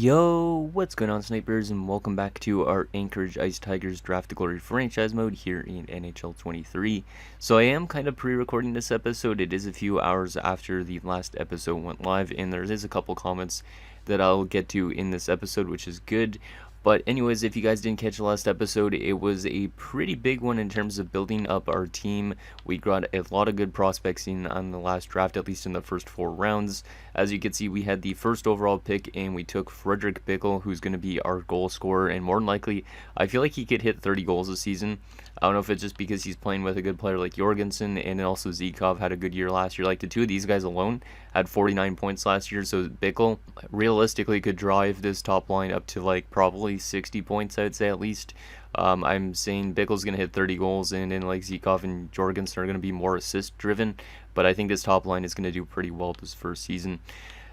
Yo, what's going on, snipers, and welcome back to our Anchorage Ice Tigers Draft to Glory franchise mode here in NHL 23. So I am kind of pre-recording this episode. It is a few hours after the last episode went live, and there is a couple comments that I'll get to in this episode, which is good. But anyways, if you guys didn't catch the last episode, it was a pretty big one in terms of building up our team. We got a lot of good prospects in on the last draft, at least in the first 4 rounds. As you can see, we had the first overall pick, and we took Frederick Bickel, who's going to be our goal scorer, and more than likely, I feel like he could hit 30 goals this season. I don't know if it's just because he's playing with a good player like Jorgensen, and also Zikov had a good year last year. Like, the two of these guys alone had 49 points last year, so Bickel realistically could drive this top line up to like probably 60 points, I would say, at least. I'm saying Bickel's going to hit 30 goals, and then like Zikov and Jorgensen are going to be more assist driven, but I think this top line is going to do pretty well this first season.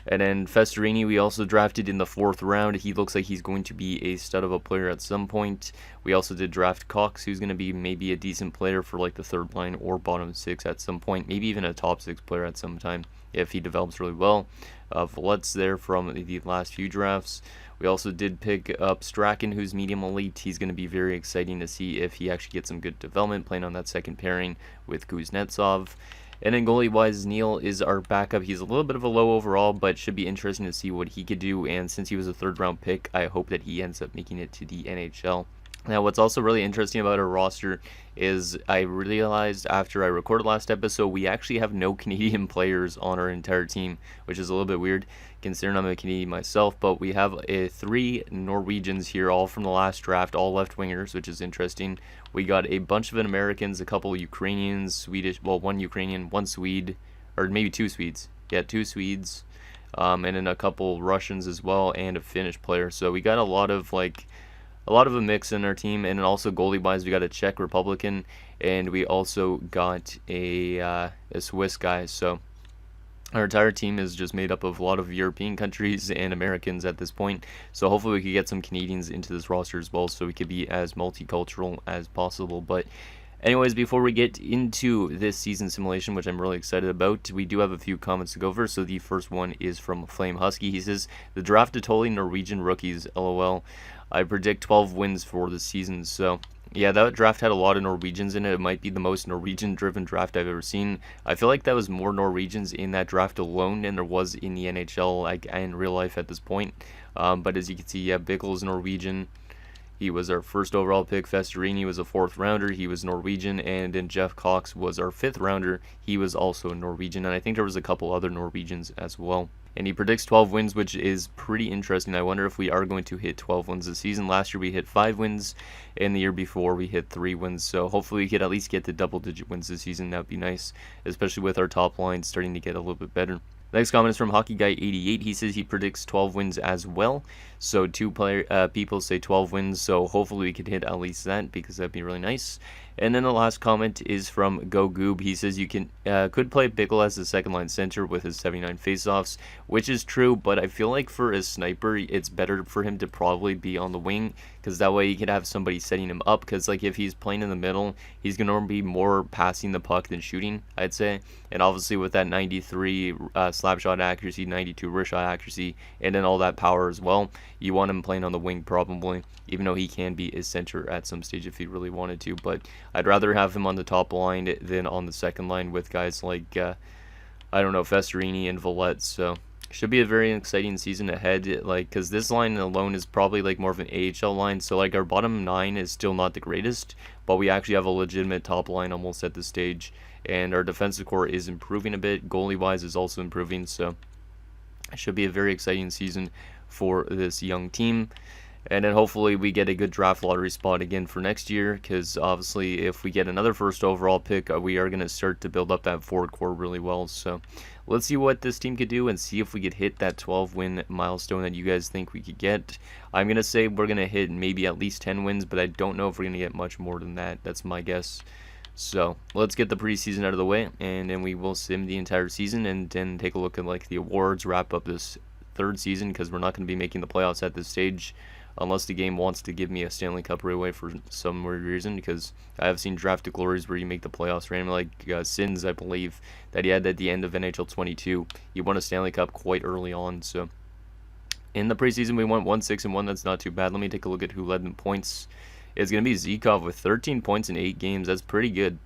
And then Festerini, we also drafted in the 4th round. He looks like he's going to be a stud of a player at some point. We also did draft Cox, who's going to be maybe a decent player for like the 3rd line or bottom 6 at some point. Maybe even a top 6 player at some time if he develops really well. Villette's there from the last few drafts. We also did pick up Strachan, who's medium elite. He's going to be very exciting to see if he actually gets some good development playing on that second pairing with Kuznetsov. And then goalie-wise, Neal is our backup. He's a little bit of a low overall, but should be interesting to see what he could do. And since he was a 3rd-round pick, I hope that he ends up making it to the NHL. Now, what's also really interesting about our roster is I realized after I recorded last episode, we actually have no Canadian players on our entire team, which is a little bit weird considering I'm a Canadian myself. But we have 3 Norwegians here, all from the last draft, all left wingers, which is interesting. We got a bunch of Americans, a couple Ukrainians, Swedish, well, 1 Ukrainian, 1 Swede, or maybe 2 Swedes. Yeah, 2 Swedes, and then a couple Russians as well, and a Finnish player. So we got a lot of a mix in our team. And then also goalie wise, we got a Czech Republican, and we also got a Swiss guy. So our entire team is just made up of a lot of European countries and Americans at this point. So hopefully we could get some Canadians into this roster as well, so we could be as multicultural as possible. But anyways, before we get into this season simulation, which I'm really excited about, we do have a few comments to go over. So the first one is from Flame Husky. He says, the draft of totally Norwegian rookies, LOL. I predict 12 wins for the season. So yeah, that draft had a lot of Norwegians in it. It might be the most Norwegian-driven draft I've ever seen. I feel like that was more Norwegians in that draft alone than there was in the NHL, like in real life at this point. But as you can see, yeah, Bickel is Norwegian. He was our 1st overall pick. Festerini was a 4th rounder. He was Norwegian. And then Jeff Cox was our 5th rounder. He was also Norwegian. And I think there was a couple other Norwegians as well. And he predicts 12 wins, which is pretty interesting. I wonder if we are going to hit 12 wins this season. Last year we hit 5 wins, and the year before we hit 3 wins. So hopefully we could at least get to double-digit wins this season. That would be nice, especially with our top line starting to get a little bit better. Next comment is from HockeyGuy88. He says he predicts 12 wins as well. So 2 people say 12 wins, so hopefully we could hit at least that, because that'd be really nice. And then the last comment is from GoGoob. He says you could play Bickel as the 2nd-line center with his 79 faceoffs, which is true, but I feel like for a sniper, it's better for him to probably be on the wing, because that way he could have somebody setting him up, because like if he's playing in the middle, he's going to be more passing the puck than shooting, I'd say. And obviously with that 93 slap shot accuracy, 92 wrist shot accuracy, and then all that power as well, you want him playing on the wing probably, even though he can be a center at some stage if he really wanted to. But I'd rather have him on the top line than on the 2nd line with guys like, I don't know, Festerini and Villette. So should be a very exciting season ahead, like, because this line alone is probably like more of an AHL line. So like our bottom 9 is still not the greatest, but we actually have a legitimate top line almost at this stage. And our defensive core is improving a bit. Goalie-wise is also improving. So it should be a very exciting season for this young team. And then hopefully we get a good draft lottery spot again for next year, because obviously if we get another 1st overall pick, we are going to start to build up that forward core really well. So let's see what this team could do and see if we could hit that 12-win milestone that you guys think we could get. I'm going to say we're going to hit maybe at least 10 wins, but I don't know if we're going to get much more than that. That's my guess. So let's get the preseason out of the way, and then we will sim the entire season and then take a look at like the awards, wrap up this 3rd season, because we're not going to be making the playoffs at this stage unless the game wants to give me a Stanley Cup right away for some weird reason, because I have seen draft to glories where you make the playoffs randomly, like Sins, I believe, that he had at the end of NHL 22. He won a Stanley Cup quite early on, so In the preseason, we went 1-6-1. That's not too bad. Let me take a look at who led in points. It's going to be Zykov with 13 points in 8 games. That's pretty good,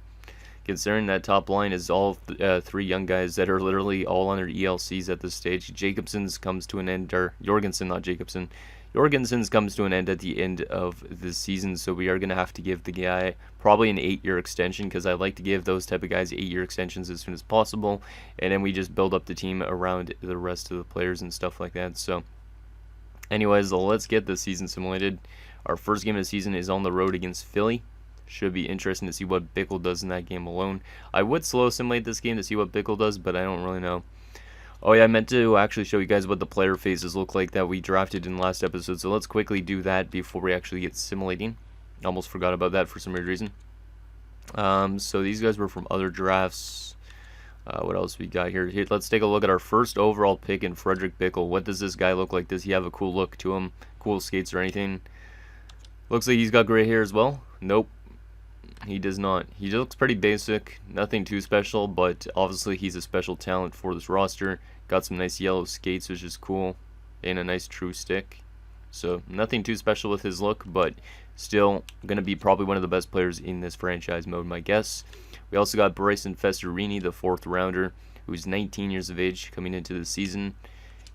considering that top line is all 3 young guys that are literally all on their ELCs at this stage. Jacobson's comes to an end, or Jorgensen, not Jacobson. Jorgensen's comes to an end at the end of the season, so we are going to have to give the guy probably an 8-year extension, because I like to give those type of guys 8-year extensions as soon as possible, and then we just build up the team around the rest of the players and stuff like that. So anyways, let's get the season simulated. Our first game of the season is on the road against Philly. Should be interesting to see what Bickel does in that game alone. I would slow simulate this game to see what Bickel does, but I don't really know. Oh yeah, I meant to actually show you guys what the player faces look like that we drafted in the last episode, so let's quickly do that before we actually get simulating. Almost forgot about that for some weird reason. So these guys were from other drafts. What else we got here? Let's take a look at our first overall pick in Frederick Bickel. What does this guy look like? Does he have a cool look to him? Cool skates or anything? Looks like he's got gray hair as well. Nope. He does not. He looks pretty basic, nothing too special, but obviously he's a special talent for this roster. Got some nice yellow skates, which is cool, and a nice true stick. So nothing too special with his look, but still going to be probably one of the best players in this franchise mode, my guess. We also got Bryson Festerini, the 4th rounder, who's 19 years of age coming into the season.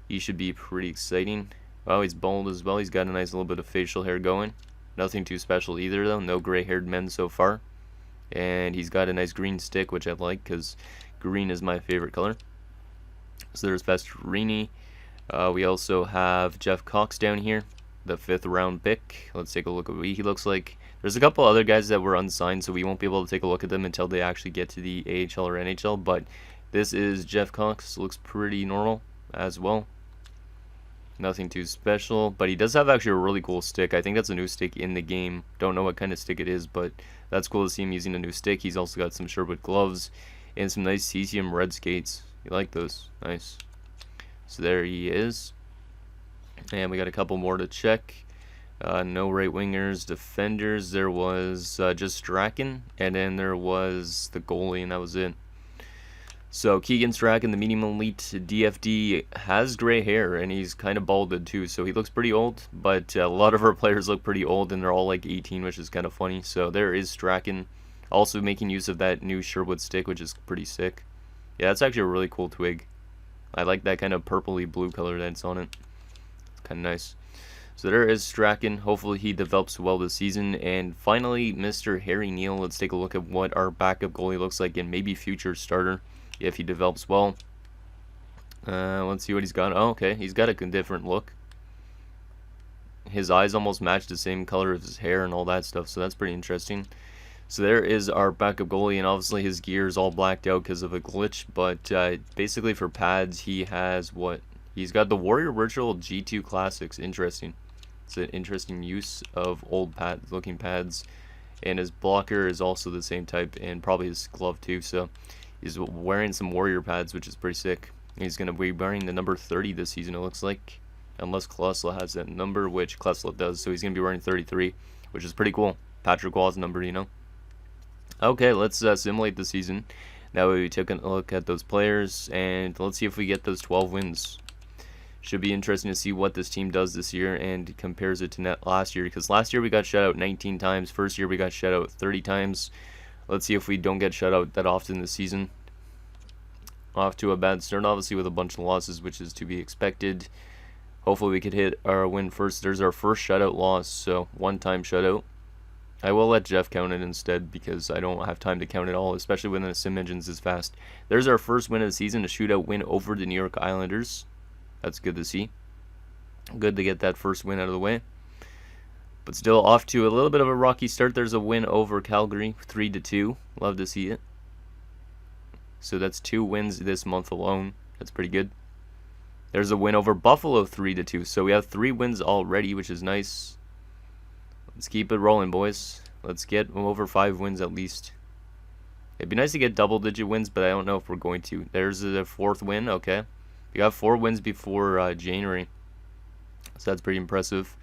He should be pretty exciting. Oh, he's bald as well. He's got a nice little bit of facial hair going. Nothing too special either, though. No gray-haired men so far. And he's got a nice green stick, which I like, because green is my favorite color. So there's Festerini. We also have Jeff Cox down here, the 5th round pick. Let's take a look at what he looks like. There's a couple other guys that were unsigned, so we won't be able to take a look at them until they actually get to the AHL or NHL. But this is Jeff Cox. Looks pretty normal as well. Nothing too special, but he does have actually a really cool stick. I think that's a new stick in the game. Don't know what kind of stick it is, but that's cool to see him using a new stick. He's also got some Sherwood gloves and some nice cesium red skates. You like those? Nice. So there he is. And we got a couple more to check. No right wingers, defenders. There was just Strachan, and then there was the goalie, and that was it. So Keegan Strachan, the medium elite DFD, has gray hair, and he's kind of balded too, so he looks pretty old, but a lot of our players look pretty old, and they're all like 18, which is kind of funny. So there is Strachan, also making use of that new Sherwood stick, which is pretty sick. Yeah, that's actually a really cool twig. I like that kind of purpley blue color that's on it. It's kind of nice. So there is Strachan. Hopefully he develops well this season. And finally, Mr. Harry Neal. Let's take a look at what our backup goalie looks like and maybe future starter if he develops well. Let's see what he's got. Oh, okay. He's got a different look. His eyes almost match the same color as his hair and all that stuff, so that's pretty interesting. So there is our backup goalie, and obviously his gear is all blacked out because of a glitch, but basically for pads, he has what? He's got the Warrior Virtual G2 Classics. Interesting. It's an interesting use of old looking pads, and his blocker is also the same type, and probably his glove too, so he's wearing some Warrior pads, which is pretty sick. He's going to be wearing the number 30 this season, it looks like, unless Klesla has that number, which Klesla does, so he's going to be wearing 33, which is pretty cool. Patrick Wall's number, you know. Okay, let's simulate the season. Now we took a look at those players, and let's see if we get those 12 wins. Should be interesting to see what this team does this year and compares it to last year, because last year we got shut out 19 times. First year we got shut out 30 times. Let's see if we don't get shut out that often this season. Off to a bad start, obviously, with a bunch of losses, which is to be expected. Hopefully we could hit our win first. There's our first shutout loss, so one-time shutout. I will let Jeff count it instead because I don't have time to count it all, especially when the sim engines is fast. There's our first win of the season, a shootout win over the New York Islanders. That's good to see. Good to get that first win out of the way. But still off to a little bit of a rocky start. There's a win over Calgary, 3-2. Love to see it. So that's 2 wins this month alone. That's pretty good. There's a win over Buffalo, 3-2. So we have 3 wins already, which is nice. Let's keep it rolling, boys. Let's get over 5 wins at least. It'd be nice to get double-digit wins, but I don't know if we're going to. There's the 4th win. Okay. We got 4 wins before January. So that's pretty impressive.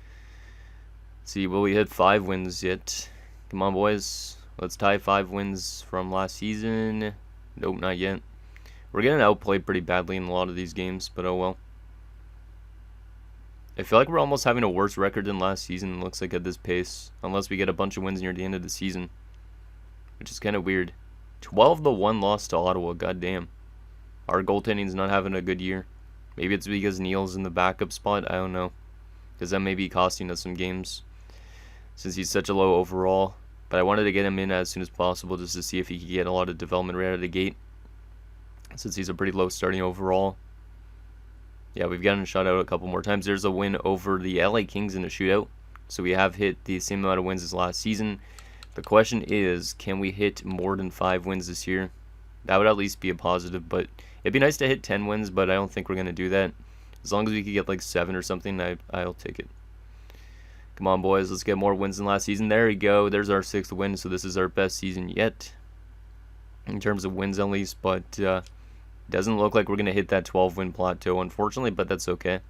Let's see, will we hit 5 wins yet? Come on, boys. Let's tie 5 wins from last season. Nope, not yet. We're getting outplayed pretty badly in a lot of these games, but oh well. I feel like we're almost having a worse record than last season, looks like, at this pace. Unless we get a bunch of wins near the end of the season. Which is kind of weird. 12-1 loss to Ottawa, goddamn. Our goaltending's not having a good year. Maybe it's because Neal's in the backup spot, I don't know. Because that may be costing us some games. Since he's such a low overall. But I wanted to get him in as soon as possible just to see if he could get a lot of development right out of the gate. Since he's a pretty low starting overall. Yeah, we've gotten shot out a couple more times. There's a win over the LA Kings in a shootout. So we have hit the same amount of wins as last season. The question is, can we hit more than 5 wins this year? That would at least be a positive, but it'd be nice to hit 10 wins, but I don't think we're going to do that. As long as we could get like 7 or something, I'll take it. Come on, boys. Let's get more wins than last season. There we go. There's our 6th win, so this is our best season yet. In terms of wins, at least. But doesn't look like we're going to hit that 12-win plateau, unfortunately, but that's okay.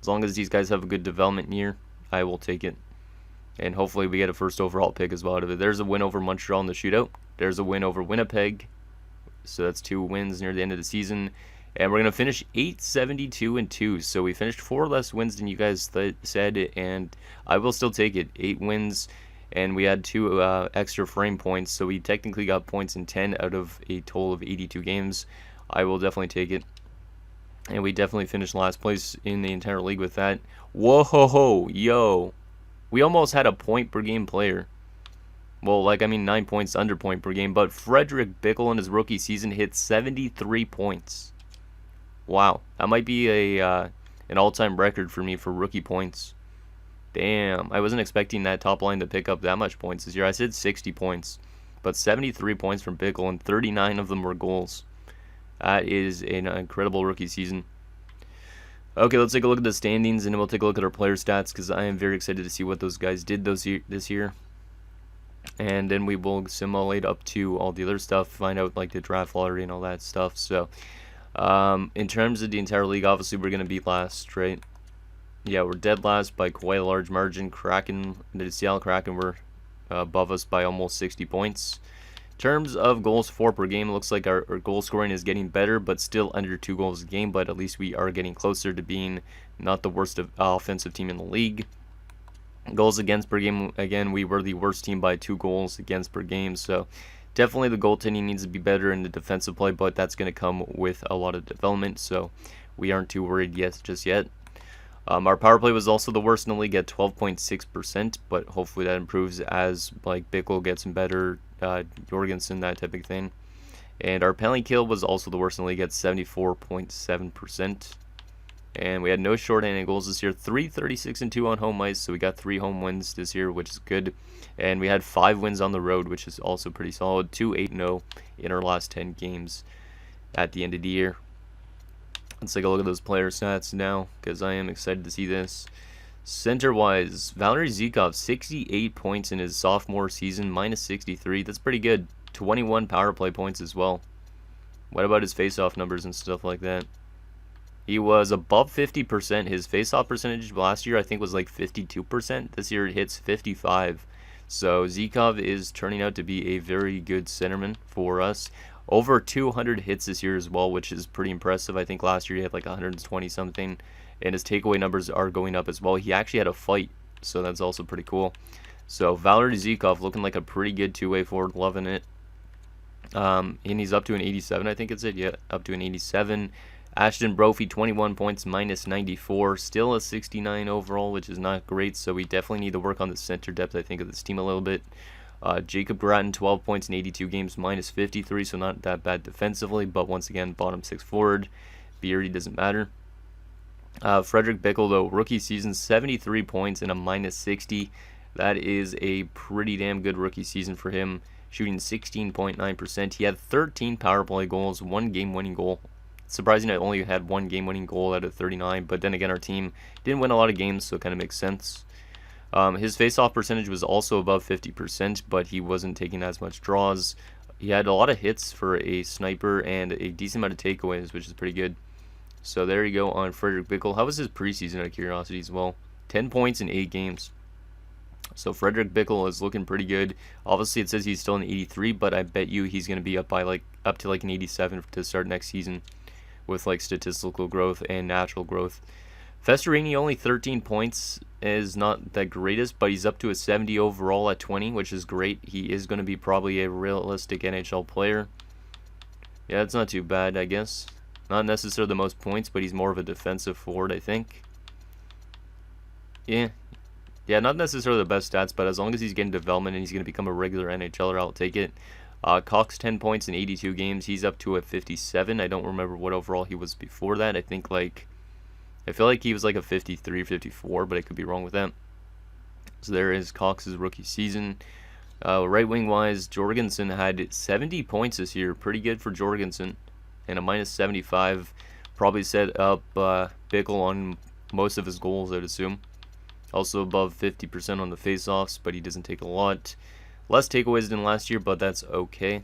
As long as these guys have a good development year, I will take it. And hopefully we get a first overall pick as well out of it. There's a win over Montreal in the shootout. There's a win over Winnipeg. So that's 2 wins near the end of the season. And we're going to finish 8-72-2. So we finished 4 less wins than you guys said, and I will still take it. 8 wins, and we had 2 extra frame points. So we technically got points in 10 out of a total of 82 games. I will definitely take it. And we definitely finished last place in the entire league with that. Whoa, yo. We almost had a point per game player. Well, 9 points under point per game. But Frederick Bickel in his rookie season hit 73 points. Wow, that might be an all-time record for me for rookie points. Damn, I wasn't expecting that top line to pick up that much points this year. I said 60 points, but 73 points from Bickel, and 39 of them were goals. That is an incredible rookie season. Okay, let's take a look at the standings, and then we'll take a look at our player stats, because I am very excited to see what those guys did this year. And then we will simulate up to all the other stuff, find out the draft lottery and all that stuff. So in terms of the entire league, obviously we're going to be last, right? Yeah, we're dead last by quite a large margin. The Seattle Kraken were above us by almost 60 points. In terms of goals for per game, it looks like our goal scoring is getting better, but still under 2 goals a game. But at least we are getting closer to being not the worst offensive team in the league. Goals against per game, again, we were the worst team by 2 goals against per game. So definitely the goaltending needs to be better in the defensive play, but that's going to come with a lot of development, so we aren't too worried just yet. Our power play was also the worst in the league at 12.6%, but hopefully that improves as Bickel gets better, Jorgensen, that type of thing. And our penalty kill was also the worst in the league at 74.7%. And we had no shorthanded goals this year. 3-36-2 on home ice, so we got 3 home wins this year, which is good. And we had 5 wins on the road, which is also pretty solid. 2-8-0 in our last 10 games at the end of the year. Let's take a look at those player stats now, because I am excited to see this. Center-wise, Valery Zykov, 68 points in his sophomore season, minus 63. That's pretty good. 21 power play points as well. What about his face-off numbers and stuff like that? He was above 50%. His face-off percentage last year, I think, was 52%. This year it hits 55%. So Zykov is turning out to be a very good centerman for us. Over 200 hits this year as well, which is pretty impressive. I think last year he had 120-something. And his takeaway numbers are going up as well. He actually had a fight, so that's also pretty cool. So Valery Zykov looking like a pretty good two-way forward. Loving it. And he's up to an 87, I think it's it. Yeah, up to an 87. Ashton Brophy, 21 points, minus 94. Still a 69 overall, which is not great. So we definitely need to work on the center depth, I think, of this team a little bit. Jacob Gratton, 12 points in 82 games, minus 53. So not that bad defensively, but once again, bottom 6 forward. Beardy doesn't matter. Frederick Bickel, though, rookie season, 73 points and a minus 60. That is a pretty damn good rookie season for him, shooting 16.9%. He had 13 power play goals, 1 game-winning goal. Surprising I only had 1 game-winning goal out of 39, but then again, our team didn't win a lot of games, so it kind of makes sense. His face-off percentage was also above 50%, but he wasn't taking as much draws. He had a lot of hits for a sniper and a decent amount of takeaways, which is pretty good. So there you go on Frederick Bickel. How was his preseason, out of curiosity as well? 10 points in 8 games. So Frederick Bickel is looking pretty good. Obviously, it says he's still an 83, but I bet you he's going to be up by up to an 87 to start next season, with statistical growth and natural growth. Festerini, only 13 points, is not the greatest, but he's up to a 70 overall at 20, which is great. He is going to be probably a realistic NHL player. Yeah, it's not too bad, I guess. Not necessarily the most points, but he's more of a defensive forward, I think. Yeah. Yeah, not necessarily the best stats, but as long as he's getting development and he's going to become a regular NHLer, I'll take it. Cox, 10 points in 82 games. He's up to a 57. I don't remember what overall he was before that. I feel like he was like a 53, 54, but I could be wrong with that. So there is Cox's rookie season. Right wing wise, Jorgensen had 70 points this year. Pretty good for Jorgensen. And a minus 75. Probably set up Bickel on most of his goals, I'd assume. Also above 50% on the faceoffs, but he doesn't take a lot. Less takeaways than last year, but that's okay.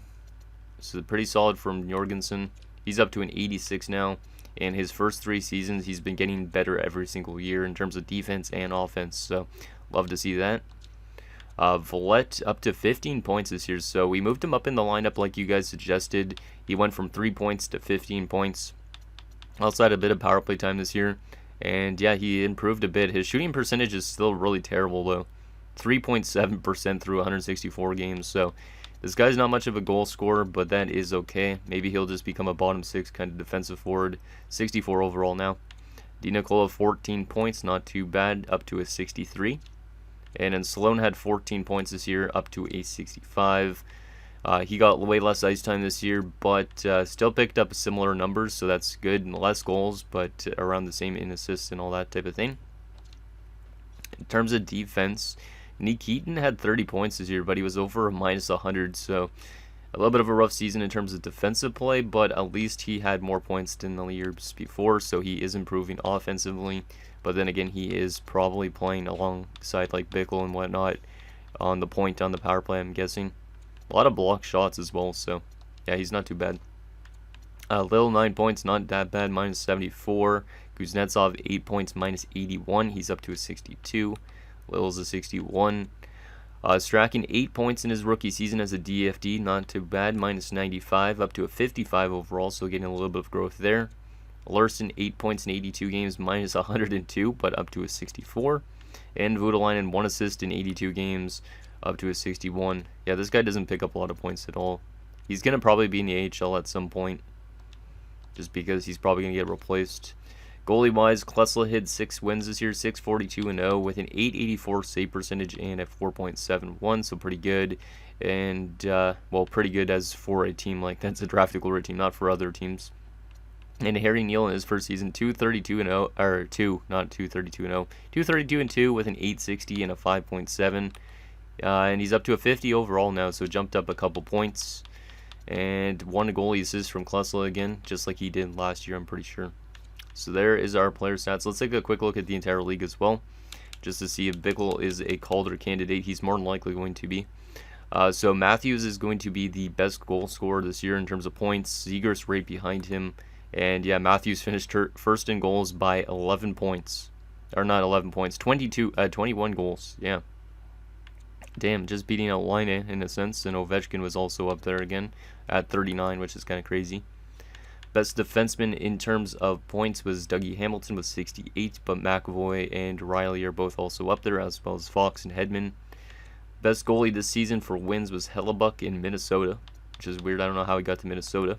So pretty solid from Jorgensen. He's up to an 86 now. And his first 3 seasons, he's been getting better every single year in terms of defense and offense. So love to see that. Villette up to 15 points this year. So we moved him up in the lineup like you guys suggested. He went from 3 points to 15 points. Also had a bit of power play time this year. And yeah, he improved a bit. His shooting percentage is still really terrible though. 3.7% through 164 games. So this guy's not much of a goal scorer, but that is okay. Maybe he'll just become a bottom 6 kind of defensive forward. 64 overall now. DiNicola, 14 points, not too bad, up to a 63. And then Sloan had 14 points this year, up to a 65. He got way less ice time this year, but still picked up similar numbers, so that's good. And less goals, but around the same in assists and all that type of thing. In terms of defense, Nikitin had 30 points this year, but he was over a minus 100, so a little bit of a rough season in terms of defensive play, but at least he had more points than the years before, so he is improving offensively. But then again, he is probably playing alongside like Bickel and whatnot on the point on the power play, I'm guessing. A lot of block shots as well, so yeah, he's not too bad. Lil, 9 points, not that bad, minus 74. Kuznetsov, 8 points, minus 81. He's up to a 62. Lil's a 61. Strachan, 8 points in his rookie season as a DFD, not too bad, minus 95, up to a 55 overall, so getting a little bit of growth there. Larson, 8 points in 82 games, minus 102, but up to a 64. And Voutilainen, 1 assist in 82 games, up to a 61. Yeah, this guy doesn't pick up a lot of points at all. He's going to probably be in the AHL at some point, just because he's probably going to get replaced. Goalie-wise, Klesla hit 6 wins this year, 642-0, with an 884 save percentage and a 4.71, so pretty good. And, well, pretty good as for a team like that's a draft glory team, not for other teams. And Harry Neal in his first season, 232-0, or 2, not 232-0, 232-2 with an 860 and a 5.7. And he's up to a 50 overall now, so jumped up a couple points. And 1 goalie assist from Klesla again, just like he did last year, I'm pretty sure. So there is our player stats. Let's take a quick look at the entire league as well, just to see if Bickel is a Calder candidate. He's more than likely going to be. So Matthews is going to be the best goal scorer this year in terms of points. Zegers right behind him. And yeah, Matthews finished first in goals by 11 points. Or not 11 points, 21 goals. Yeah. Damn, just beating out Line in a sense. And Ovechkin was also up there again at 39, which is kind of crazy. Best defenseman in terms of points was Dougie Hamilton with 68, but McAvoy and Riley are both also up there, as well as Fox and Hedman. Best goalie this season for wins was Hellebuck in Minnesota, which is weird. I don't know how he got to Minnesota.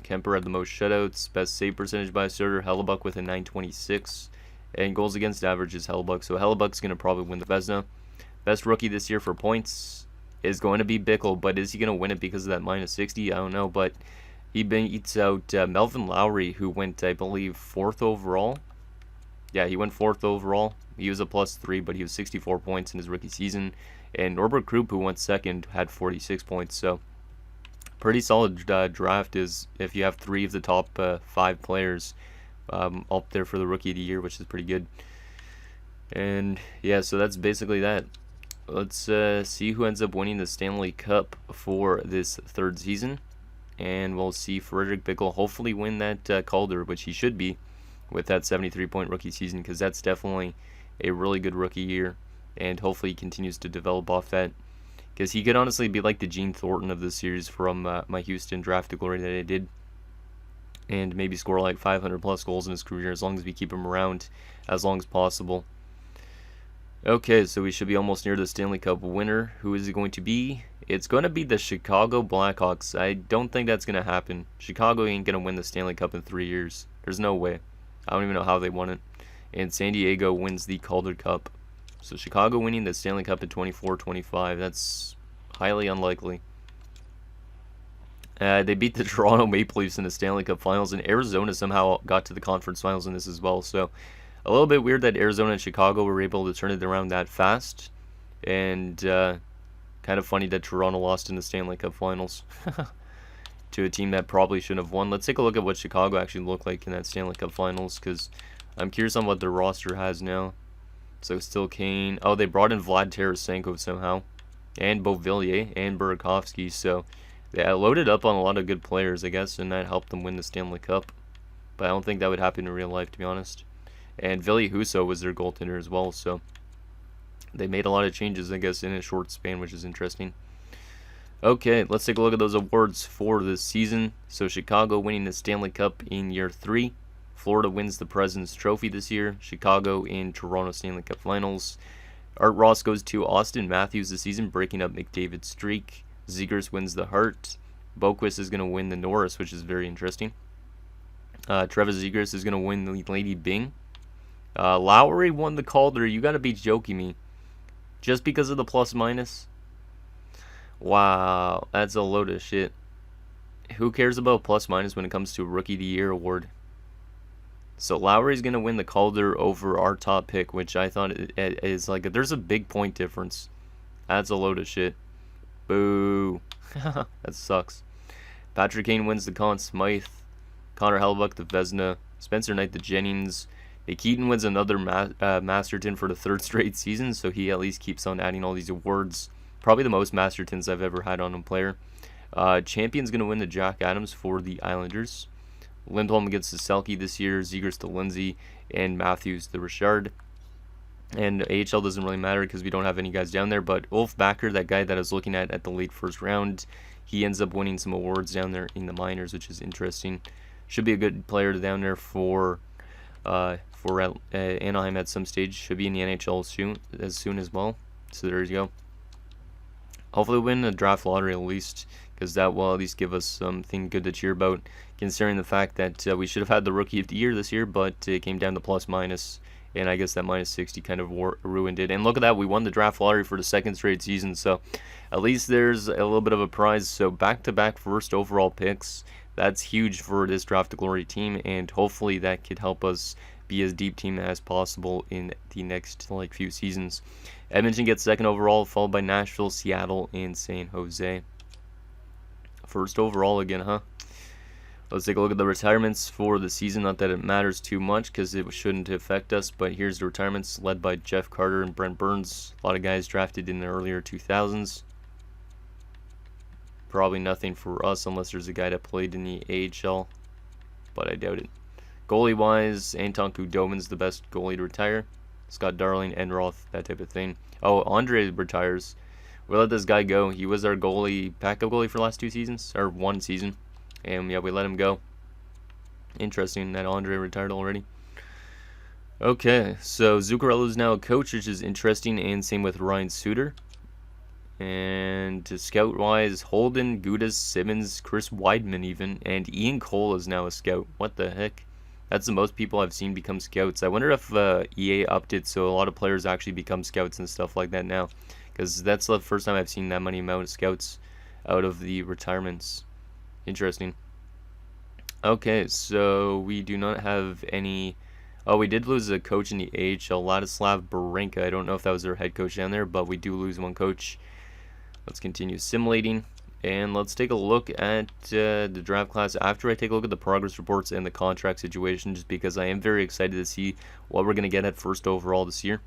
Kemper had the most shutouts. Best save percentage by a starter, Hellebuck with a 926. And goals against average is Hellebuck, so Hellebuck's going to probably win the Vezina. Best rookie this year for points is going to be Bickel, but is he going to win it because of that minus 60? I don't know, but he beats out Melvin Lowry, who went, I believe, 4th overall. Yeah, he went 4th overall. He was a +3, but he was 64 points in his rookie season. And Norbert Krupp, who went 2nd, had 46 points. So pretty solid draft is if you have 3 of the top 5 players up there for the Rookie of the Year, which is pretty good. And yeah, so that's basically that. Let's see who ends up winning the Stanley Cup for this 3rd season. And we'll see Frederick Bickel hopefully win that Calder, which he should be, with that 73-point rookie season, because that's definitely a really good rookie year. And hopefully he continues to develop off that, because he could honestly be like the Gene Thornton of this series from my Houston draft glory that I did. and maybe score like 500 plus goals in his career as long as we keep him around as long as possible. Okay, so we should be almost near the Stanley Cup winner. Who is it going to be? It's going to be the Chicago Blackhawks. I don't think that's going to happen. Chicago ain't going to win the Stanley Cup in 3 years. There's no way. I don't even know how they won it. And San Diego wins the Calder Cup. So Chicago winning the Stanley Cup in 24-25. That's highly unlikely. They beat the Toronto Maple Leafs in the Stanley Cup Finals, and Arizona somehow got to the conference finals in this as well. So a little bit weird that Arizona and Chicago were able to turn it around that fast. And kind of funny that Toronto lost in the Stanley Cup Finals to a team that probably shouldn't have won. Let's take a look at what Chicago actually looked like in that Stanley Cup Finals, because I'm curious on what their roster has now. So still Kane. Oh, they brought in Vlad Tarasenko somehow. And Beauvillier and Burakovsky. So they loaded up on a lot of good players, I guess, and that helped them win the Stanley Cup. But I don't think that would happen in real life, to be honest. And Ville Husso was their goaltender as well, so they made a lot of changes, I guess, in a short span, which is interesting. Okay, let's take a look at those awards for this season. So Chicago winning the Stanley Cup in year 3. Florida wins the President's Trophy this year. Chicago in Toronto Stanley Cup Finals. Art Ross goes to Austin Matthews this season, breaking up McDavid's streak. Zegras wins the Hart. Boquist is going to win the Norris, which is very interesting. Travis Zegras is going to win the Lady Byng. Lowry won the Calder. You got to be joking me. Just because of the plus minus? Wow, that's a load of shit. Who cares about plus minus when it comes to Rookie of the Year award? So Lowry's going to win the Calder over our top pick, which I thought is like, there's a big point difference. That's a load of shit. Boo. That sucks. Patrick Kane wins the Conn Smythe. Connor Hellebuyck the Vezina. Spencer Knight the Jennings. Keaton wins another Masterton for the 3rd straight season, so he at least keeps on adding all these awards. Probably the most Mastertons I've ever had on a player. Champion's going to win the Jack Adams for the Islanders. Lindholm gets the Selke this year, Zegras to Lindsay, and Matthews the Richard. And AHL doesn't really matter because we don't have any guys down there, but Ulf Backer, that guy that I was looking at the late first round, he ends up winning some awards down there in the minors, which is interesting. Should be a good player down there for Anaheim at some stage. Should be in the NHL soon as well. So there you go. Hopefully win the draft lottery at least, because that will at least give us something good to cheer about, considering the fact that we should have had the Rookie of the Year this year, but it came down to plus minus, and I guess that minus 60 kind of ruined it. And look at that, we won the draft lottery for the 2nd straight season, so at least there's a little bit of a prize. So back-to-back first overall picks, that's huge for this Draft to Glory team, and hopefully that could help us be as deep team as possible in the next few seasons. Edmonton gets 2nd overall, followed by Nashville, Seattle, and San Jose. First overall again, huh? Let's take a look at the retirements for the season. Not that it matters too much because it shouldn't affect us, but here's the retirements led by Jeff Carter and Brent Burns. A lot of guys drafted in the earlier 2000s. Probably nothing for us unless there's a guy that played in the AHL, but I doubt it. Goalie-wise, Anton Khudobin's the best goalie to retire. Scott Darling, Enroth, that type of thing. Oh, Andre retires. We let this guy go. He was our goalie, backup goalie for the last 2 seasons, or 1 season. And yeah, we let him go. Interesting that Andre retired already. Okay, so Zuccarello is now a coach, which is interesting, and same with Ryan Suter. And scout-wise, Holden, Gudas, Simmons, Chris Weidman even, and Ian Cole is now a scout. What the heck? That's the most people I've seen become scouts. I wonder if EA upped it so a lot of players actually become scouts and stuff like that now. Because that's the first time I've seen that many amount of scouts out of the retirements. Interesting. Okay, so we do not have any... Oh, we did lose a coach in the AHL, Ladislav Barenka. I don't know if that was their head coach down there, but we do lose one coach. Let's continue simulating. And let's take a look at the draft class after I take a look at the progress reports and the contract situation, just because I am very excited to see what we're going to get at first overall this year.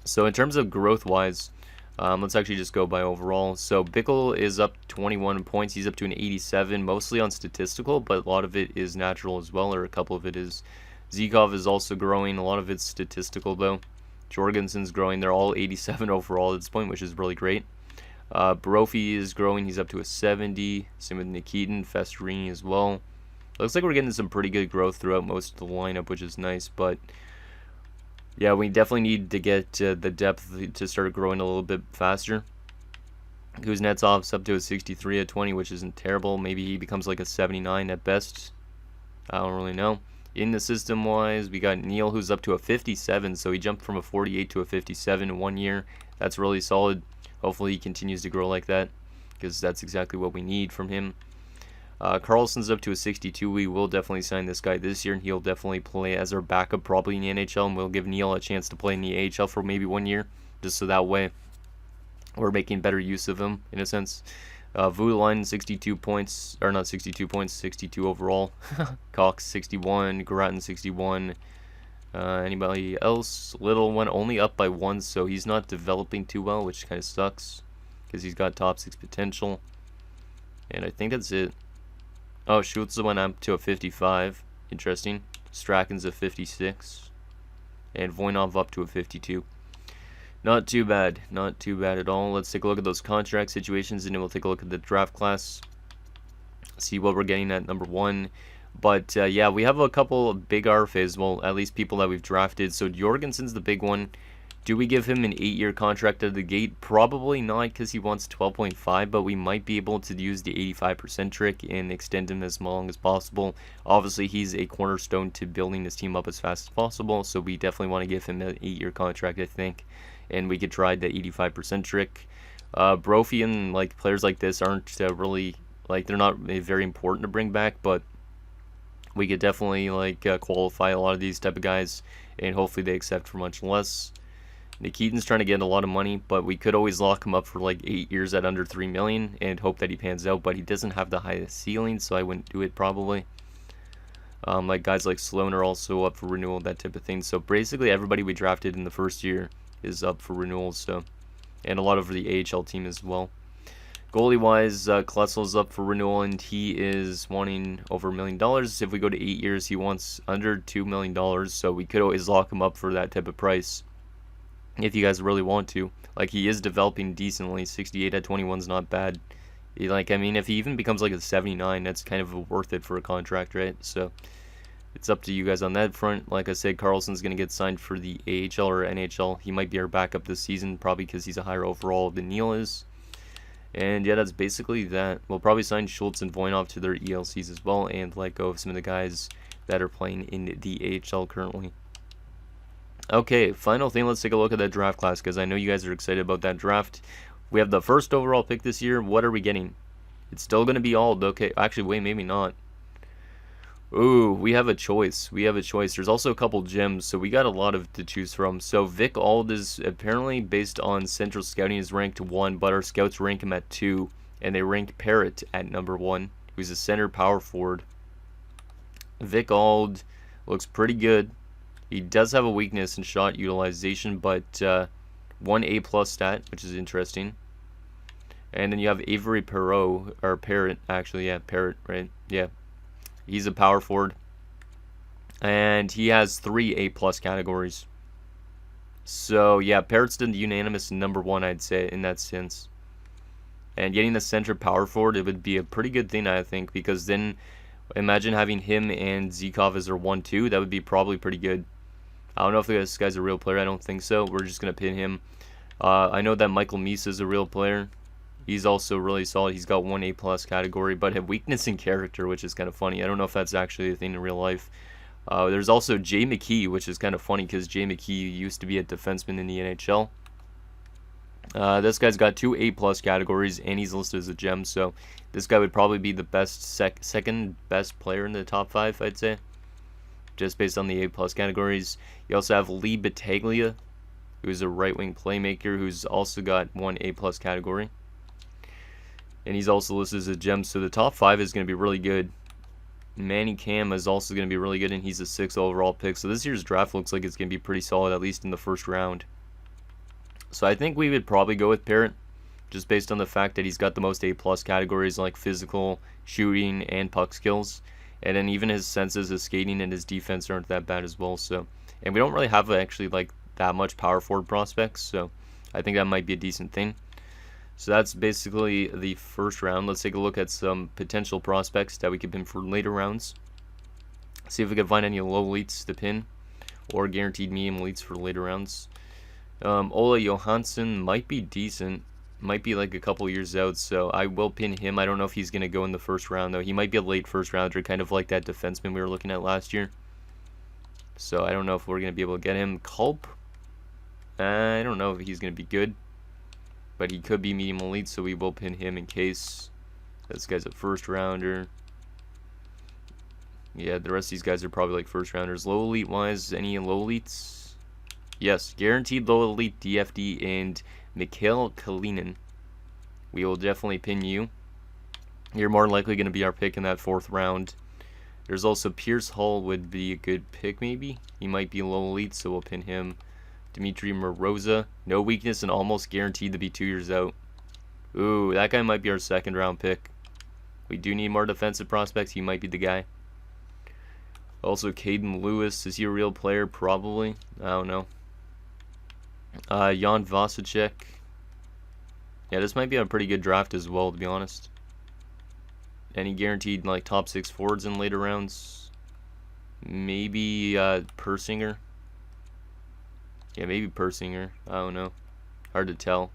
So in terms of growth-wise, let's actually just go by overall. So Bickel is up 21 points. He's up to an 87, mostly on statistical, but a lot of it is natural as well, or a couple of it is. Zykov is also growing. A lot of it's statistical, though. Jorgensen's growing. They're all 87 overall at this point, which is really great. Brophy is growing. He's up to a 70. Same with Nikitin, Festerini as well. Looks like we're getting some pretty good growth throughout most of the lineup, which is nice. But yeah, we definitely need to get the depth to start growing a little bit faster. Kuznetsov's up to a 63 at 20, which isn't terrible. Maybe he becomes like a 79 at best. I don't really know. In the system-wise, we got Neil, who's up to a 57, so he jumped from a 48 to a 57 in 1 year. That's really solid. Hopefully he continues to grow like that, because that's exactly what we need from him. Carlson's up to a 62. We will definitely sign this guy this year, and he'll definitely play as our backup probably in the NHL, and we'll give Neil a chance to play in the AHL for maybe 1 year, just so that way we're making better use of him, in a sense. Voutilainen, 62 points, or not 62 points, 62 overall. Cox, 61. Grattan, 61. Anybody else? Little one, only up by 1, so he's not developing too well, which kind of sucks, because he's got top 6 potential. And I think that's it. Oh, Schultz went up to a 55. Interesting. Strachan's a 56. And Voinov up to a 52. Not too bad. Not too bad at all. Let's take a look at those contract situations, and then we'll take a look at the draft class. See what we're getting at number 1. But, yeah, we have a couple of big RFAs. Well, at least people that we've drafted. So, Jorgensen's the big one. Do we give him an 8-year contract out of the gate? Probably not, because he wants 12.5, but we might be able to use the 85% trick and extend him as long as possible. Obviously, he's a cornerstone to building this team up as fast as possible, so we definitely want to give him an 8-year contract, I think. And we could try the 85% trick. Brophy and like players like this aren't really, like, they're not very important to bring back, but we could definitely like qualify a lot of these type of guys, and hopefully they accept for much less. Nikitin's trying to get a lot of money, but we could always lock him up for like 8 years at under 3 million and hope that he pans out, but he doesn't have the highest ceiling, so I wouldn't do it probably. Like guys like Sloan are also up for renewal, that type of thing. So basically everybody we drafted in the first year is up for renewal, so, and a lot of the AHL team as well. Goalie wise, Kletzel's up for renewal, and he is wanting over $1 million. If we go to 8 years, he wants under $2 million, so we could always lock him up for that type of price if you guys really want to. Like, he is developing decently. 68 at 21 is not bad. Like, I mean, if he even becomes like a 79, that's kind of worth it for a contract, right? So it's up to you guys on that front. Like I said, Carlson's going to get signed for the AHL or NHL. He might be our backup this season, probably because he's a higher overall than Neil is. And yeah, that's basically that. We'll probably sign Schultz and Voinov to their ELCs as well, and let go of some of the guys that are playing in the AHL currently. Okay, final thing, let's take a look at that draft class, because I know you guys are excited about that draft. We have the first overall pick this year. What are we getting? It's still going to be Ald. Okay, actually, wait, maybe not. Ooh, we have a choice. We have a choice. There's also a couple gems, so we got a lot to choose from. So Vic Ald is apparently, based on Central Scouting, is ranked 1, but our scouts rank him at 2, and they rank Parrott at number 1, who's a center power forward. Vic Ald looks pretty good. He does have a weakness in shot utilization, but 1 A+ stat, which is interesting. And then you have Avery Perreault, or Parrott, actually, yeah, Parrott, right? Yeah. He's a power forward, and he has 3 A+ categories. So yeah, Parrott's the unanimous number 1, I'd say, in that sense. And getting the center power forward, it would be a pretty good thing, I think, because then imagine having him and Zykov as our 1-2. That would be probably pretty good. I don't know if this guy's a real player. I don't think so. We're just gonna pin him. I know that Michael Meese is a real player. He's also really solid. He's got 1 A+ category, but a weakness in character, which is kind of funny. I don't know if that's actually a thing in real life. There's also Jay Mckee, which is kind of funny because Jay Mckee used to be a defenseman in the NHL. This guy's got 2 A+ categories, and he's listed as a gem, so this guy would probably be the best second best player in the top 5, I'd say, just based on the A+ categories. You also have Lee Battaglia, who's a right-wing playmaker, who's also got 1 A+ category. And he's also listed as a gem, so the top 5 is going to be really good. Manny Cam is also going to be really good, and he's a 6th overall pick. So this year's draft looks like it's going to be pretty solid, at least in the first round. So I think we would probably go with Parrott, just based on the fact that he's got the most A+ categories, like physical, shooting, and puck skills. And then even his senses, his skating, and his defense aren't that bad as well. So, and we don't really have actually like that much power forward prospects, so I think that might be a decent thing. So that's basically the first round. Let's take a look at some potential prospects that we could pin for later rounds. See if we can find any low elites to pin, or guaranteed medium elites for later rounds. Ola Johansson might be decent. Might be like a couple years out, so I will pin him. I don't know if he's going to go in the first round, though. He might be a late first rounder, kind of like that defenseman we were looking at last year. So I don't know if we're going to be able to get him. Culp, I don't know if he's going to be good, but he could be medium elite, so we will pin him in case. This guy's a first rounder. Yeah, the rest of these guys are probably like first rounders. Low elite wise, any low elites? Yes, guaranteed low elite DFD and Mikhail Kalinin. We will definitely pin you. You're more likely going to be our pick in that fourth round. There's also Pierce Hall would be a good pick maybe. He might be low elite, so we'll pin him. Dmitry Moroza, no weakness and almost guaranteed to be 2 years out. Ooh, that guy might be our second round pick. We do need more defensive prospects. He might be the guy. Also, Caden Lewis, is he a real player? Probably. I don't know. Jan Vasicek. Yeah, this might be a pretty good draft as well, to be honest. Any guaranteed like top 6 forwards in later rounds? Maybe Persinger. Yeah, maybe Persinger. I don't know. Hard to tell.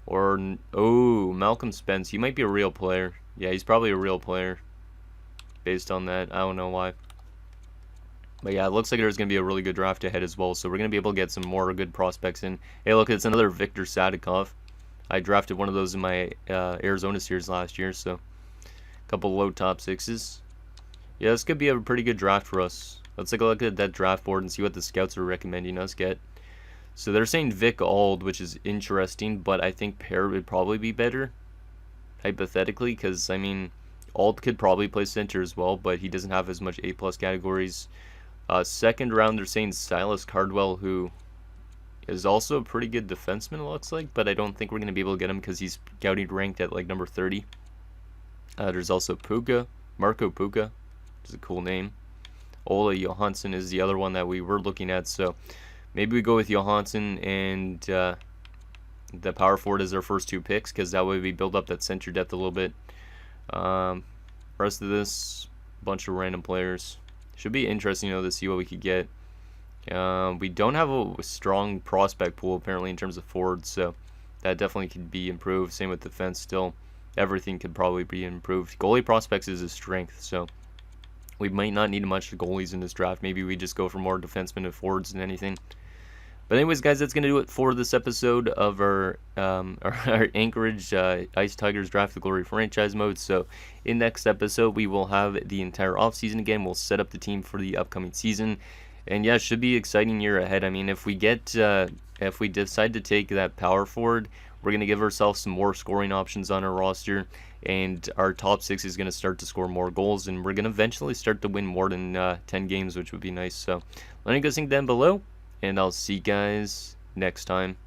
Or, oh, Malcolm Spence. He might be a real player. Yeah, he's probably a real player. Based on that. I don't know why. But yeah, it looks like there's going to be a really good draft ahead as well. So we're going to be able to get some more good prospects in. Hey, look, it's another Victor Sadikov. I drafted one of those in my Arizona series last year. So a couple low top 6s. Yeah, this could be a pretty good draft for us. Let's take a look at that draft board and see what the scouts are recommending us get. So they're saying Vic Ald, which is interesting. But I think Pear would probably be better. Hypothetically, because, I mean, Ald could probably play center as well. But he doesn't have as much A+ categories. Second round, they're saying Silas Cardwell, who is also a pretty good defenseman, it looks like, but I don't think we're going to be able to get him because he's scouting ranked at like number 30. There's also Puka, Marco Puka, which is a cool name. Ola Johansson is the other one that we were looking at, so maybe we go with Johansson and the power forward as our first 2 picks, because that way we build up that center depth a little bit. Rest of this, bunch of random players. Should be interesting, to see what we could get. We don't have a strong prospect pool, apparently, in terms of forwards, so that definitely could be improved. Same with defense still. Everything could probably be improved. Goalie prospects is a strength, so we might not need much goalies in this draft. Maybe we just go for more defensemen and forwards than anything. But anyways, guys, that's going to do it for this episode of our Anchorage Ice Tigers Draft the Glory franchise mode. So in next episode, we will have the entire offseason again. We'll set up the team for the upcoming season. And yeah, it should be an exciting year ahead. I mean, if we decide to take that power forward, we're going to give ourselves some more scoring options on our roster. And our top 6 is going to start to score more goals. And we're going to eventually start to win more than 10 games, which would be nice. So let me know what you guys think down below. And I'll see you guys next time.